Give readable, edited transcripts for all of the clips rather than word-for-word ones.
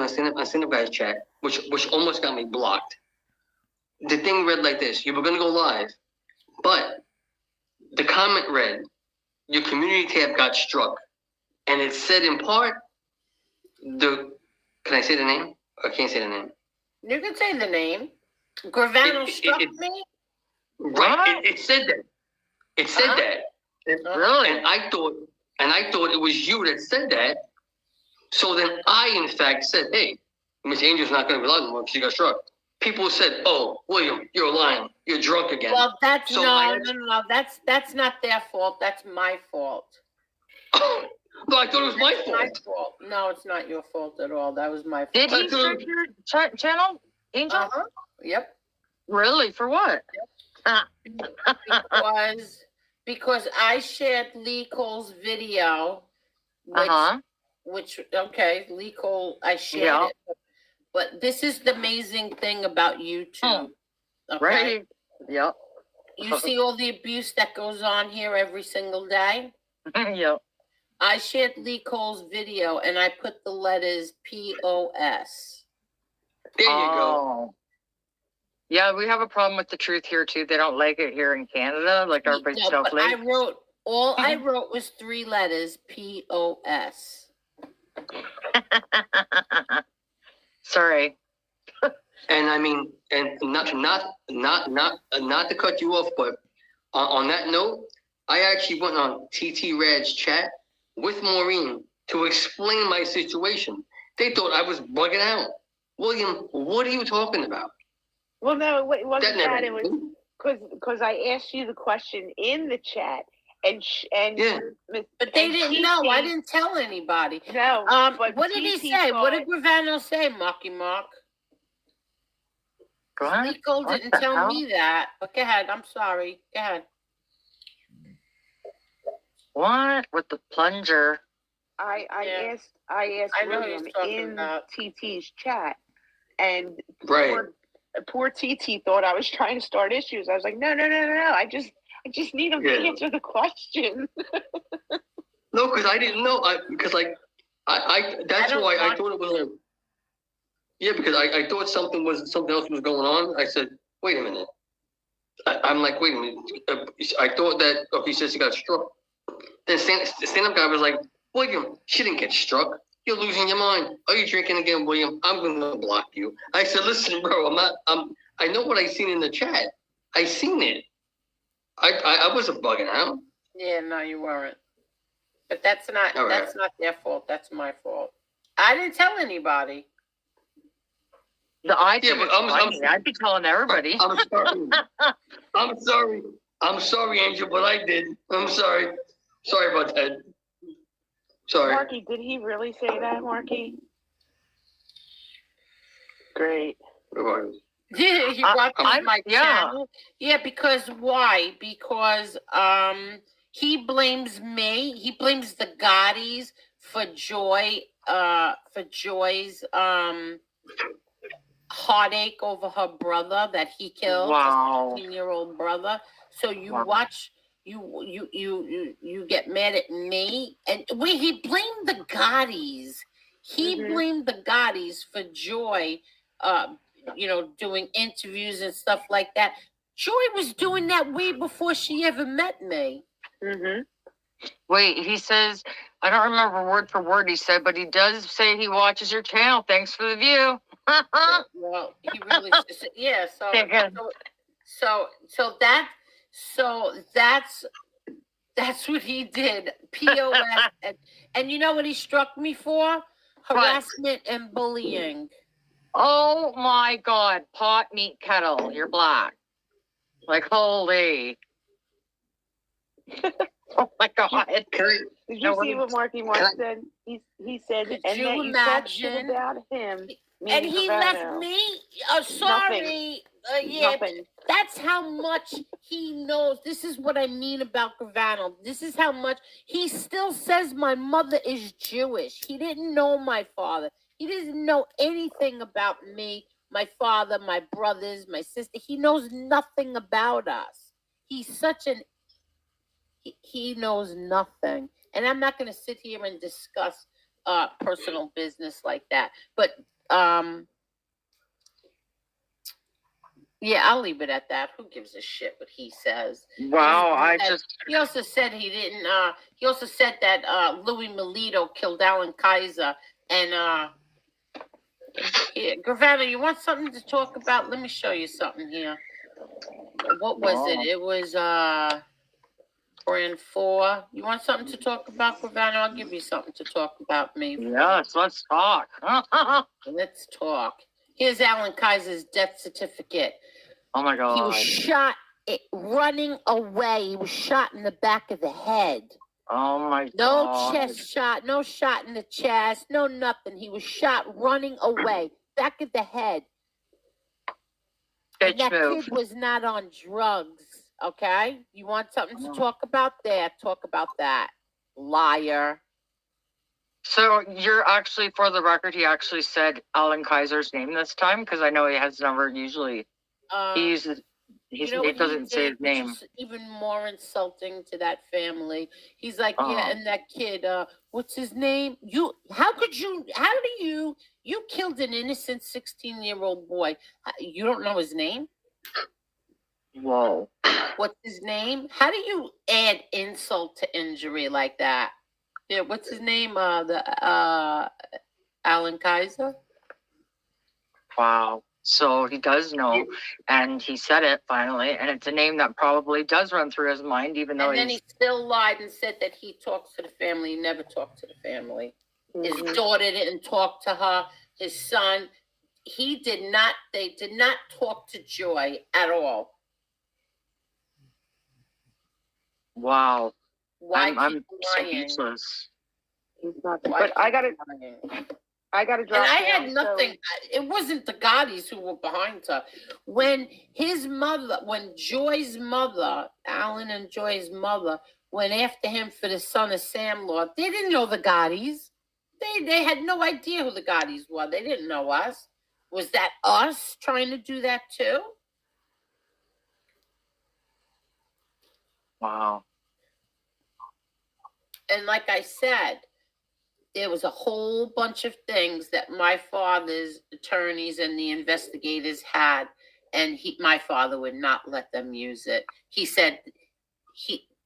on a stand-up guy's chat, which almost got me blocked. The thing read like this: you were going to go live, but the comment read, "Your community tab got struck," and it said in part, Can I say the name? Or I can't say the name. You can say the name. Gravano struck me. Right. It said that. It said that. Really? And I thought it was you that said that. So then I, in fact, said, "Hey, Miss Angel's not going to be live anymore because she got struck." People said, "Oh, William, you're lying. You're drunk again." Well, that's no. That's not their fault. That's my fault. But I thought it was my fault. My fault. No, it's not your fault at all. That was my fault. Did he strike your channel, Angel? Yep. Really? For what? Yep. Because I shared Lee Cole's video, which Lee Cole, I shared it. But this is the amazing thing about YouTube. Okay? Right. Yep. You see all the abuse that goes on here every single day? Yep. I shared Lee Cole's video and I put the letters POS. There you go. Yeah, we have a problem with the truth here too. They don't like it here in Canada, like everybody's I wrote was 3 letters, POS. Sorry. And I mean, and not to cut you off, but on that note, I actually went on TT Rad's chat with Maureen to explain my situation. They thought I was bugging out. William, what are you talking about? Well, no, it wasn't that. It was because I asked you the question in the chat, and but they didn't know. I didn't tell anybody. No. But what did he say? What did Gravano say, Marky Mark? Nicole didn't tell me that. But go ahead. I'm sorry. Go ahead. What with the plunger? I asked William in TT's chat, and poor TT thought I was trying to start issues. I was like, no. I just need him to answer the question. No, because I didn't know. That's why I thought it was. Because I thought something else was going on. I said, wait a minute. I'm like, wait a minute. I thought that he says he got struck. Then stand-up guy was like, William, she didn't get struck. You're losing your mind. Are you drinking again, William? I'm going to block you. I said, listen, bro, I know what I seen in the chat. I seen it. I wasn't bugging out. Yeah, no, you weren't. But that's not their fault. That's my fault. I didn't tell anybody. I'd be telling everybody. I'm sorry. I'm sorry, Angel, but I did. I'm sorry. Sorry about that. Sorry. Marky, did he really say that, Marky? Great. Yeah, he watched my channel. Yeah, because why? Because he blames me. He blames the Gottis for Joy's heartache over her brother that he killed. Wow. His 15-year-old brother. So you watch. You get mad at me, and he blamed the Gottis. He blamed the Gottis for Joy, doing interviews and stuff like that. Joy was doing that way before she ever met me. Wait, he says, I don't remember word for word he said, but he does say he watches your channel. Thanks for the view. Well, he really, yeah. So that's what he did. POS, and you know what he struck me for? Harassment and bullying. Oh my God! Pot, meat, kettle. You're black. Like holy. Oh my God! Did you see what Marky Mark said? He said, Could and you that you talk shit about him. And he left me. Oh, sorry. Nothing. That's how much he knows. This is what I mean about Gravano. This is how much he still says my mother is Jewish. He didn't know my father. He doesn't know anything about me, my father, my brothers, my sister. He knows nothing about us. He's such he knows nothing. And I'm not going to sit here and discuss personal business like that. But yeah, I'll leave it at that. Who gives a shit what he says? Wow, he also said he didn't. He also said that Louis Melito killed Alan Kaiser, and Gravano, you want something to talk about? Let me show you something here. What was it? It was brand 4. You want something to talk about, Gravano? I'll give you something to talk about me. Yes, let's talk. Let's talk. Here's Alan Kaiser's death certificate. Oh my God. He was shot running away. He was shot in the back of the head. Oh my God. No chest shot, no shot in the chest, no nothing. He was shot running away, back of the head. And that kid was not on drugs, okay? You want something to talk about there? Talk about that. Liar. So you're actually, for the record, he actually said Alan Kaiser's name this time? Because I know he has never usually. He uses, it doesn't say his name. Even more insulting to that family. He's like, yeah, and that kid, what's his name? You killed an innocent 16-year-old boy. You don't know his name? Whoa. What's his name? How do you add insult to injury like that? Yeah, what's his name? Alan Kaiser? Wow. So he does know, and he said it finally, and it's a name that probably does run through his mind, even though then he still lied and said that he talks to the family. He never talked to the family. His daughter didn't talk to her. His son, they did not talk to Joy at all. Wow. Why I'm speechless. But I gotta drop. And I had nothing. It wasn't the Gottis who were behind her. When Joy's mother, Alan and Joy's mother, went after him for the son of Sam Law, they didn't know the Gottis. They had no idea who the Gottis were. They didn't know us. Was that us trying to do that too? Wow. And like I said, there was a whole bunch of things that my father's attorneys and the investigators had, and my father would not let them use it. He said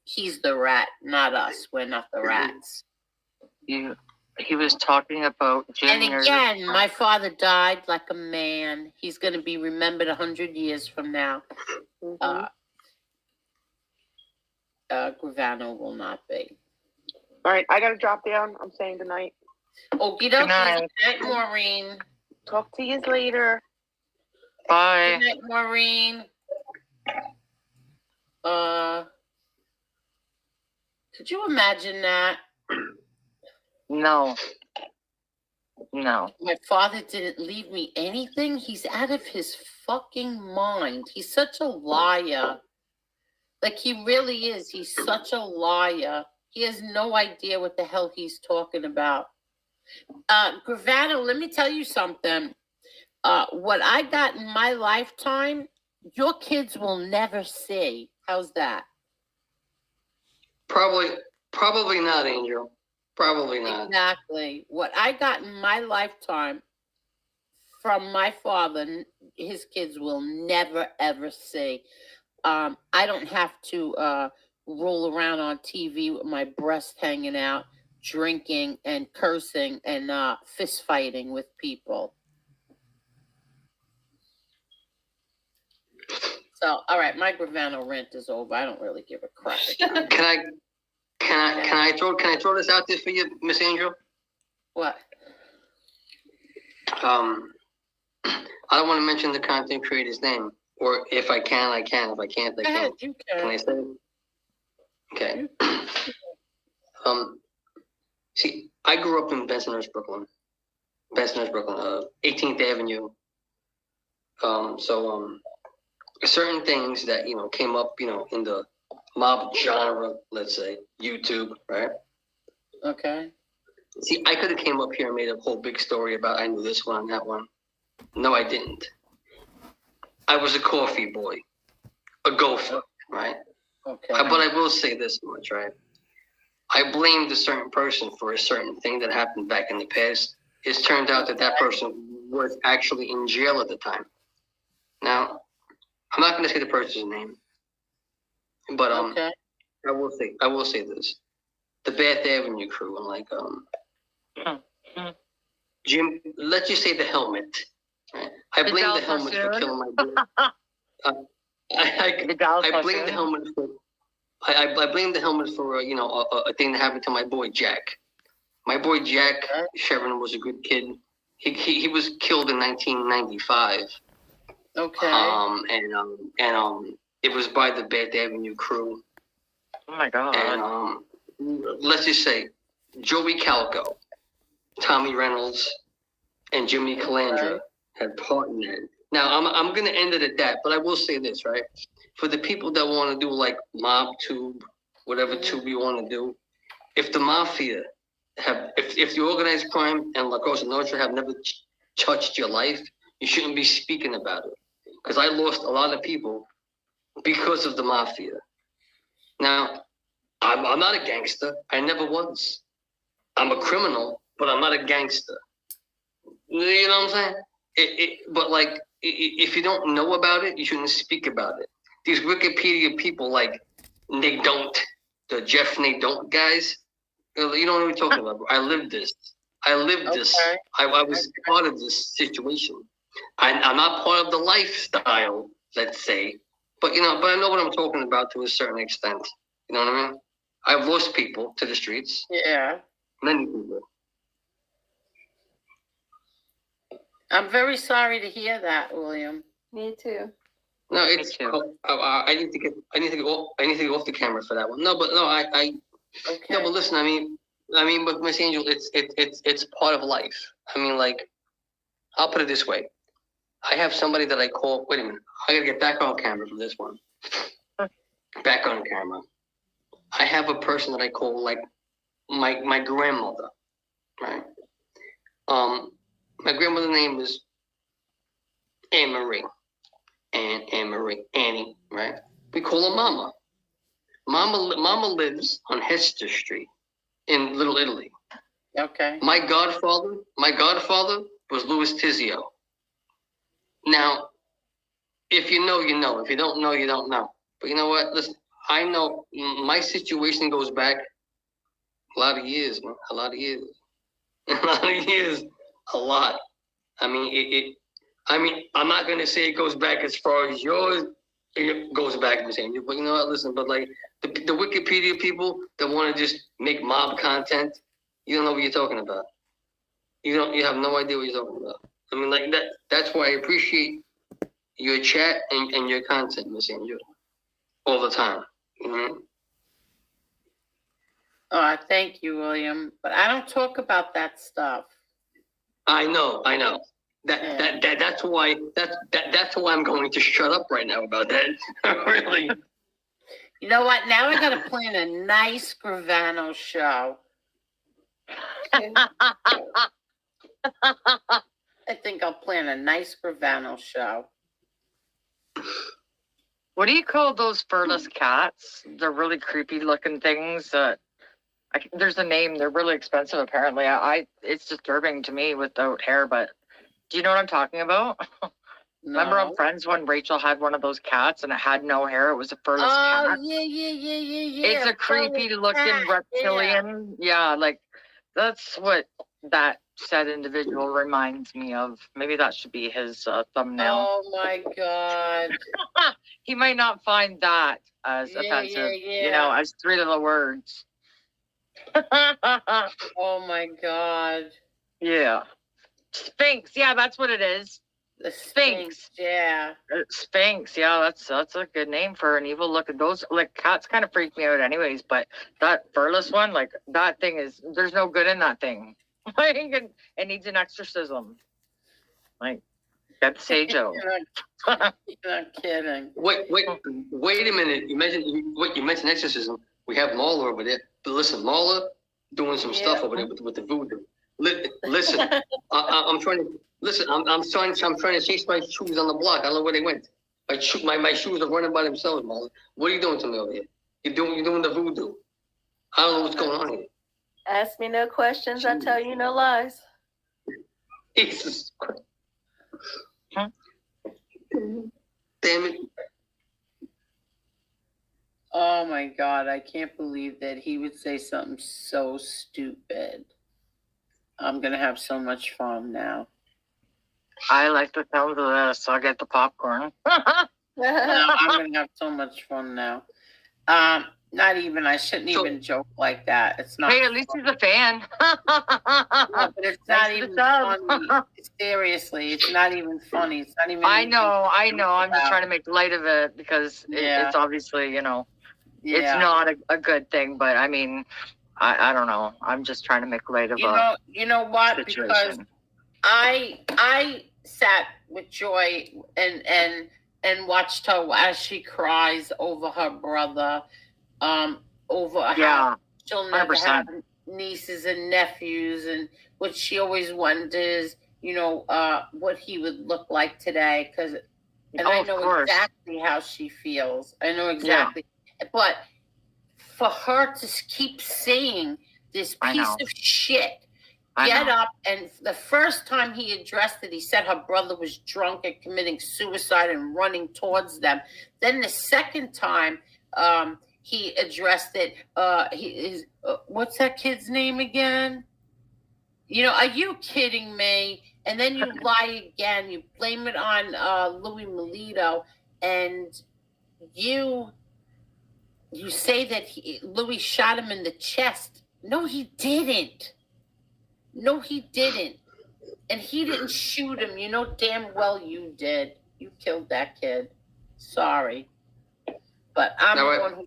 he's the rat, not us. We're not the rats. He was talking about Junior. And again, my father died like a man. He's going to be remembered 100 years from now. Gravano will not be. All right, I got to drop down. I'm saying goodnight. Okie dokie. Good night, Maureen. Talk to you later. Bye. Good night, Maureen. Could you imagine that? No. My father didn't leave me anything. He's out of his fucking mind. He's such a liar. Like, he really is. He's such a liar. He has no idea what the hell he's talking about. Gravano, let me tell you something. What I got in my lifetime, your kids will never see. How's that? Probably not, Angel. Probably not. Exactly. What I got in my lifetime from my father, his kids will never, ever see. I don't have to roll around on TV with my breast hanging out, drinking and cursing and fist fighting with people. So, all right, my Gravano rant is over. I don't really give a crap. Can I throw this out there for you, Miss Angel? What? I don't want to mention the content creator's name, or if I can, I can. If I can't, I can't. You can. Can I say it? Okay. See, I grew up in Bensonhurst, Brooklyn. 18th Avenue. Certain things that, came up, in the mob genre, let's say, YouTube, right? Okay. See, I could have came up here and made a whole big story about I knew this one and that one. No, I didn't. I was a coffee boy, a gopher, right? Okay. But I will say this much, right? I blamed a certain person for a certain thing that happened back in the past. It turned out that person was actually in jail at the time. Now, I'm not going to say the person's name, but I will say this: the Bath Avenue crew and like Jim. Let's just say the helmet. Right? I blame the helmet for killing my boy. I blame the helmet for. I blame the helmet for a thing that happened to my boy Jack. My boy Jack Chevron was a good kid. He was killed in 1995. Okay. And it was by the Bath Avenue crew. Oh my God. And let's just say Joey Calco, Tommy Reynolds, and Jimmy Calandra had part in that. Now I'm gonna end it at that, but I will say this, right? For the people that want to do like mob tube, whatever tube you want to do, if the mafia if the organized crime and La Cosa Nostra have never touched your life, you shouldn't be speaking about it. Because I lost a lot of people because of the mafia. Now, I'm not a gangster. I never was. I'm a criminal, but I'm not a gangster. You know what I'm saying? But like, if you don't know about it, you shouldn't speak about it. These Wikipedia people, like Nate Don't, the Jeff Nate Don't guys, you know what we're talking about. I lived this. I was part of this situation. I'm not part of the lifestyle, let's say, but I know what I'm talking about to a certain extent. You know what I mean? I've lost people to the streets. Yeah. Many people. I'm very sorry to hear that, William. Me too. No, it's. I need to go off the camera for that one. No, but no, Okay. No, but listen. I mean, but Miss Angel, it's part of life. I mean, like, I'll put it this way. I have somebody that I call. Wait a minute. I gotta get back on camera for this one. Back on camera. I have a person that I call like my grandmother, right? My grandmother's name is Anne-Marie. Annie, right? We call her Mama. Mama lives on Hester Street in Little Italy. Okay. My godfather was Louis Tizio. Now, if you know, you know. If you don't know, you don't know. But you know what? Listen, I know my situation goes back a lot of years, man. A lot of years. A lot. I mean, I'm not gonna say it goes back as far as yours. It goes back the same. But you know what? Listen, but like the Wikipedia people that want to just make mob content, you don't know what you're talking about. You have no idea what you're talking about. I mean, like that. That's why I appreciate your chat and your content, Miss Angel, all the time. Mm-hmm. Oh, thank you, William. But I don't talk about that stuff. I know. That's why I'm going to shut up right now about that. Really. You know what? Now I gotta plan a nice Gravano show. I think I'll plan a nice Gravano show. What do you call those furless cats? They're really creepy looking things. There's a name. They're really expensive, apparently. It's disturbing to me without hair, but do you know what I'm talking about? No. Remember on Friends when Rachel had one of those cats and it had no hair? It was a furless cat. Oh, yeah. It's a creepy looking reptilian. Yeah, like that's what that said individual reminds me of. Maybe that should be his thumbnail. Oh my God. He might not find that as offensive, as 3 little words. Oh my God. Yeah. Sphinx. Yeah, that's what it is. The Sphinx. Yeah. Sphinx. Yeah, that's a good name for an evil look. Those like cats kind of freak me out anyways, but that furless one, like that thing there's no good in that thing. Like it needs an exorcism. Like get Sage-O. You're not kidding. Wait a minute. You mentioned exorcism. We have Marla over there. But listen, Marla doing some stuff over there with the voodoo. Listen, I'm trying to listen. I'm trying to chase my shoes on the block. I don't know where they went. My shoes are running by themselves, Marla. What are you doing to me over here? You're doing the voodoo. I don't know what's going on here. Ask me no questions. I tell you no lies. Jesus Christ. Huh? Damn it. Oh my God, I can't believe that he would say something so stupid. I'm going to have so much fun now. I like the sound of this, so I'll get the popcorn. I'm going to have so much fun now. Not even, I shouldn't even joke like that. It's not. Hey, at least he's a fan. No, but it's not even funny. Seriously, it's not even funny. It's not even. I know. I'm just trying to make light of it because it's obviously, it's not a good thing. But I mean, I don't know. I'm just trying to make light of it. You know what? Situation. Because I sat with Joy and watched her as she cries over her brother. Over how she'll never 100%. Have nieces and nephews, and what she always wonders, what he would look like today. I know exactly how she feels. I know exactly. Yeah. But for her to keep saying this piece of shit, get up, and the first time he addressed it, he said her brother was drunk and committing suicide and running towards them. Then the second time, he addressed it. What's that kid's name again? Are you kidding me? And then you lie again. You blame it on Louis Melito, and you say that Louis shot him in the chest. No, he didn't. And he didn't shoot him. You know damn well you did. You killed that kid. Sorry. But I'm the one who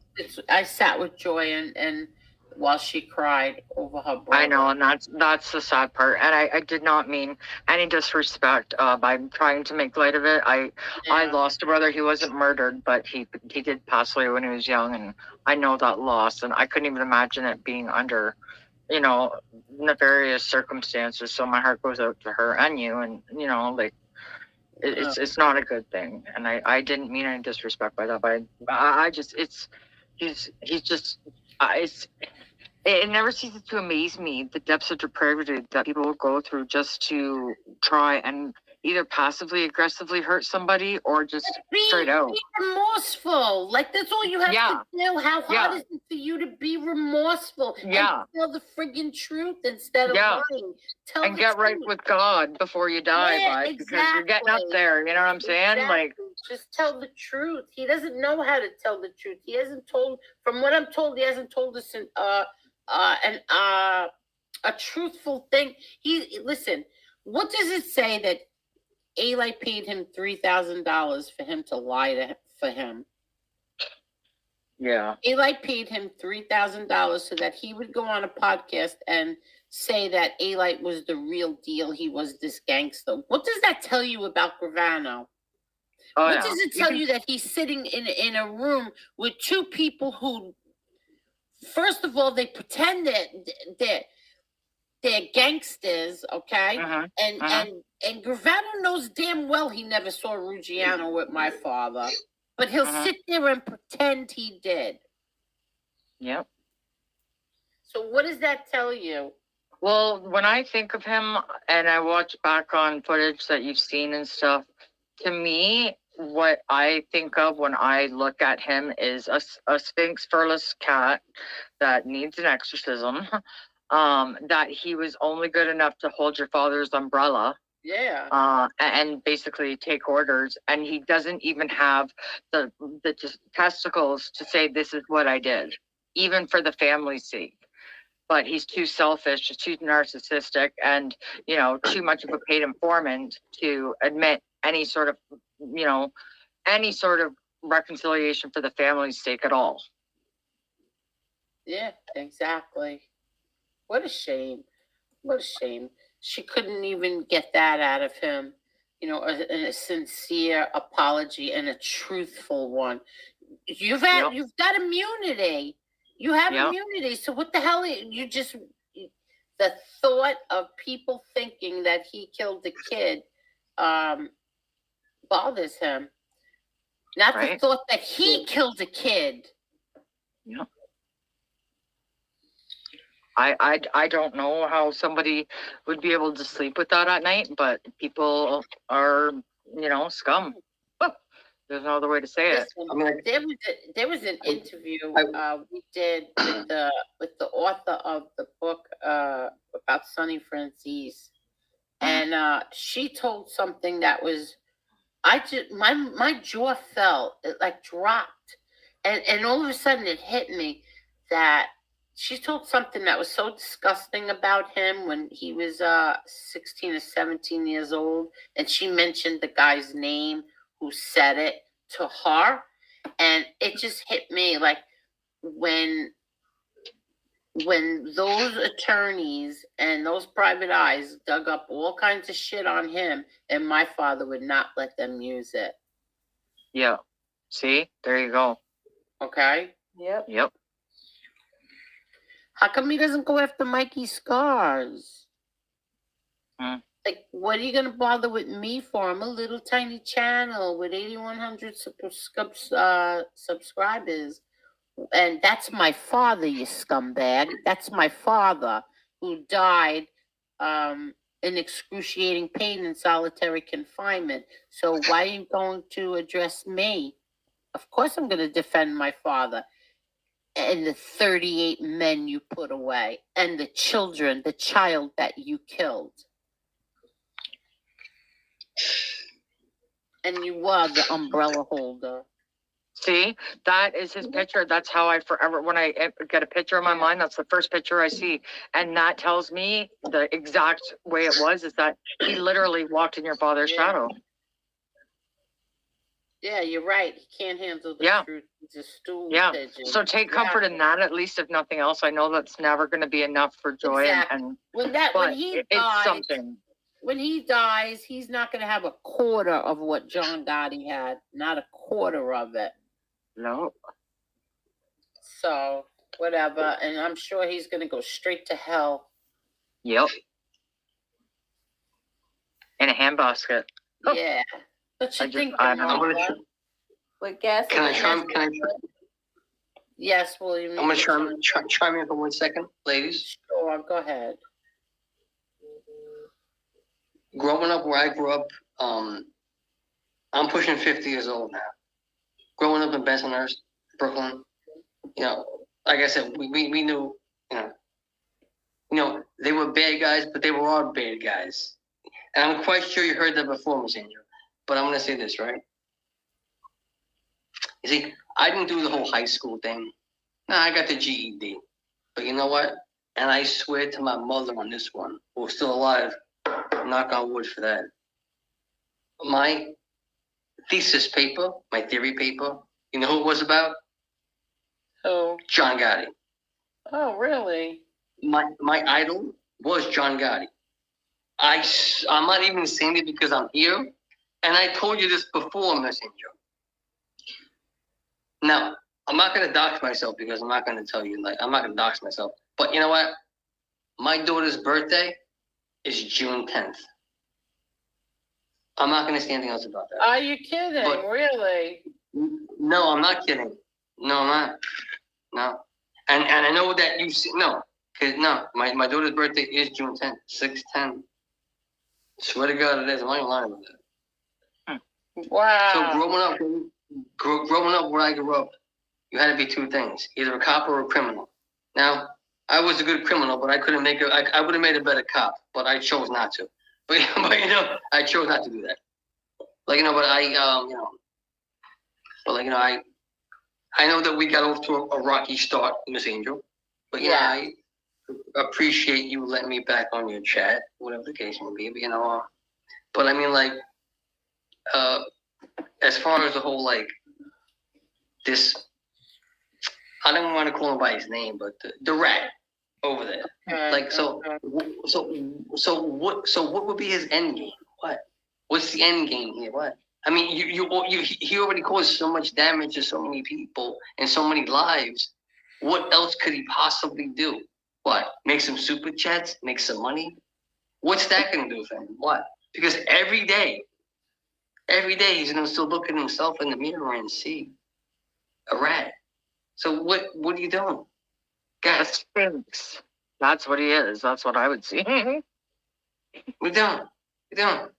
I sat with Joy and while she cried over her brother. I know, and that's the sad part. And I did not mean any disrespect by trying to make light of it. I lost a brother. He wasn't murdered, but he did pass away when he was young, and I know that loss, and I couldn't even imagine it being under, nefarious circumstances. So my heart goes out to her and you, and it's not a good thing, and I didn't mean any disrespect by that, but it never ceases to amaze me the depths of depravity that people will go through just to try and either passively aggressively hurt somebody or just straight out. Be remorseful. Like, that's all you have to do. How hard is it for you to be remorseful? And tell the friggin' truth instead of lying. And get right with God before you die, because you're getting up there. You know what I'm saying? Exactly. Like, just tell the truth. He doesn't know how to tell the truth. He hasn't told. From what I'm told, he hasn't told us a truthful thing. Listen. What does it say that Eli paid him $3,000 for him to lie for him? Yeah. Eli paid him $3,000 so that he would go on a podcast and say that Eli was the real deal. He was this gangster. What does that tell you about Gravano? What does it tell you that he's sitting in a room with two people who, first of all, they pretend that they're gangsters, okay? And Gravano knows damn well he never saw Ruggiano with my father. But he'll sit there and pretend he did. Yep. So what does that tell you? Well, when I think of him and I watch back on footage that you've seen and stuff, to me, what I think of when I look at him is a Sphinx furless cat that needs an exorcism, that he was only good enough to hold your father's umbrella. Yeah. And basically take orders, and he doesn't even have the testicles to say this is what I did, even for the family's sake. But he's too selfish, too narcissistic, and too much of a paid informant to admit any sort of reconciliation for the family's sake at all. Yeah, exactly. What a shame. What a shame. She couldn't even get that out of him. A sincere apology and a truthful one. You've got immunity. You have immunity. So what the hell? The thought of people thinking that he killed the kid bothers him. Not the thought that he killed a kid. Yeah. I don't know how somebody would be able to sleep with that at night, but people are, scum. There's no other way to say it. Listen, there was an interview we did with the author of the book about Sonny Francis, and she told something that was, my jaw fell, it like dropped, and all of a sudden it hit me that she told something that was so disgusting about him when he was 16 or 17 years old, and she mentioned the guy's name who said it to her, and it just hit me like when those attorneys and those private eyes dug up all kinds of shit on him, and my father would not let them use it. Yeah. See? There you go. Okay? Yep. How come he doesn't go after Mikey's scars? Like, what are you going to bother with me for? I'm a little tiny channel with 8,100 subscribers. And that's my father, you scumbag. That's my father who died in excruciating pain in solitary confinement. So why are you going to address me? Of course I'm going to defend my father and the 38 men you put away and the child that you killed. And you are the umbrella holder. See, that is his picture. That's how I forever, when I get a picture in my mind, that's the first picture I see. And that tells me the exact way it was, is that he literally walked in your father's shadow. Yeah, you're right. He can't handle the truth. He's a stool pigeon. So take comfort in that, at least, if nothing else. I know that's never going to be enough for Joy. Exactly. When he dies, something. When he dies, he's not going to have a quarter of what John Gotti had. Not a quarter of it. No. So, whatever. And I'm sure he's going to go straight to hell. Yep. In a handbasket. Yeah. But you think with gas? Can I chime? Yes, William. I'm going to chime in for 1 second, ladies. Sure, go ahead. Growing up where I grew up, I'm pushing 50 years old now. Growing up in Bensonhurst, Brooklyn, like I said, we knew, they were bad guys, but they were all bad guys. And I'm quite sure you heard that before, Miss Angel. But I'm going to say this, right? You see, I didn't do the whole high school thing. No, I got the GED. But you know what? And I swear to my mother on this one, who's still alive, knock on wood for that. My thesis paper, my theory paper, you know who it was about? Who? John Gotti. Oh, really? My idol was John Gotti. I'm not even saying it because I'm here. And I told you this before, Messenger. Now, I'm not going to dox myself because I'm not going to tell you, I'm not going to dox myself. But you know what? My daughter's birthday is June 10th. I'm not going to say anything else about that. Are you kidding? Really? No, I'm not kidding. No, I'm not. No. And I know that you see, my daughter's birthday is June 10th, 6/10. Swear to God it is. I'm not going to lie about that. Wow. So growing up where I grew up, you had to be two things, either a cop or a criminal. Now, I was a good criminal, but I couldn't make I would have made a better cop, but I chose not to. But I chose not to do that. I know that we got off to a rocky start, Miss Angel. But I appreciate you letting me back on your chat, whatever the case may be. But I mean, as far as the whole this, I don't want to call him by his name, but the rat over there. So what would be his end game? What's the end game here? What? I mean, he already caused so much damage to so many people and so many lives. What else could he possibly do? What? Make some super chats? Make some money? What's that going to do for him? What? Because every day he's going to still look at himself in the mirror and see a rat. So what are you doing? Guys, Sphinx. That's what he is. That's what I would see. Move down. Get down.